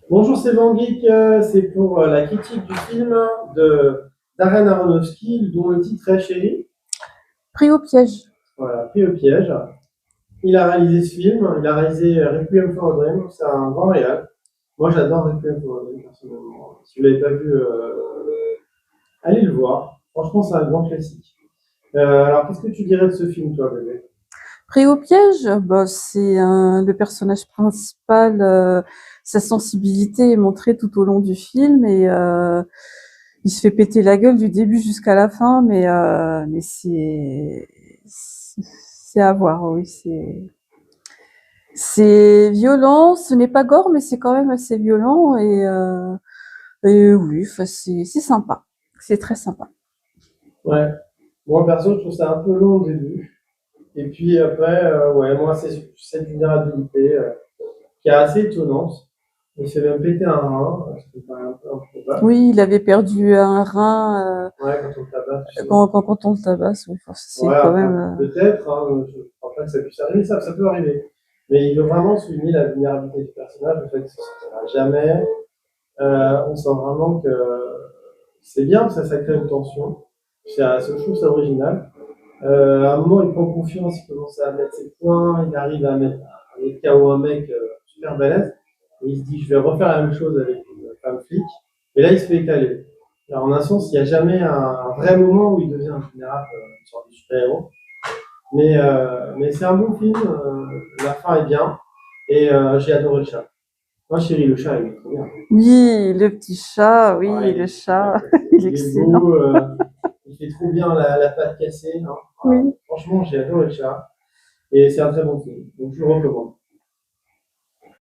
Bonjour, c'est Van Geek, c'est pour la critique du film de Darren Aronofsky, dont le titre est Chérie. Pris au piège. Voilà, pris au piège. Il a réalisé ce film, il a réalisé Requiem for a Dream, c'est un grand réal. Moi j'adore Requiem for a Dream personnellement. Si vous ne l'avez pas vu, allez le voir. Franchement, c'est un grand classique. Alors, qu'est-ce que tu dirais de ce film, toi, bébé? Pris au piège, bah, le personnage principal, sa sensibilité est montrée tout au long du film et il se fait péter la gueule du début jusqu'à la fin, mais c'est à voir, oui, c'est violent, ce n'est pas gore, mais c'est quand même assez violent et oui, enfin, c'est sympa, c'est très sympa. Ouais. Moi, perso, je trouve ça un peu long au début. Et puis après, ouais, moi, c'est cette vulnérabilité qui est assez étonnante. Il s'est même pété un rein, c'était pas un peu improbable. Oui, il avait perdu un rein Ouais, quand on tabasse, tu sais. quand on le tabasse, oui, enfin, c'est Ouais, quand après, même. peut-être, hein, je ne crois pas que ça puisse arriver, ça peut arriver. Mais il veut vraiment souligner la vulnérabilité du personnage, le fait que ça ne sortira jamais. On sent vraiment que c'est bien, ça crée une tension. Je trouve ça original. À un moment, il prend confiance, il commence à mettre ses points, il arrive à mettre KO un mec super balèze. Et il se dit, je vais refaire la même chose avec une femme flic. Et là, il se fait étaler. Alors, en un sens, il n'y a jamais un vrai moment où il devient vulnérable, une sorte de super-héros. Mais c'est un bon film, la fin est bien. Et j'ai adoré le chat. Moi, chérie, le chat, il est trop bien. Oui, le petit chat, Ouais, oui, il le est super chat, classé. il est Il est excellent. beau, il fait trop bien la patte cassée, hein. Ah, Oui. franchement, j'ai adoré le chat. Et c'est un très bon film. Donc, je le recommande.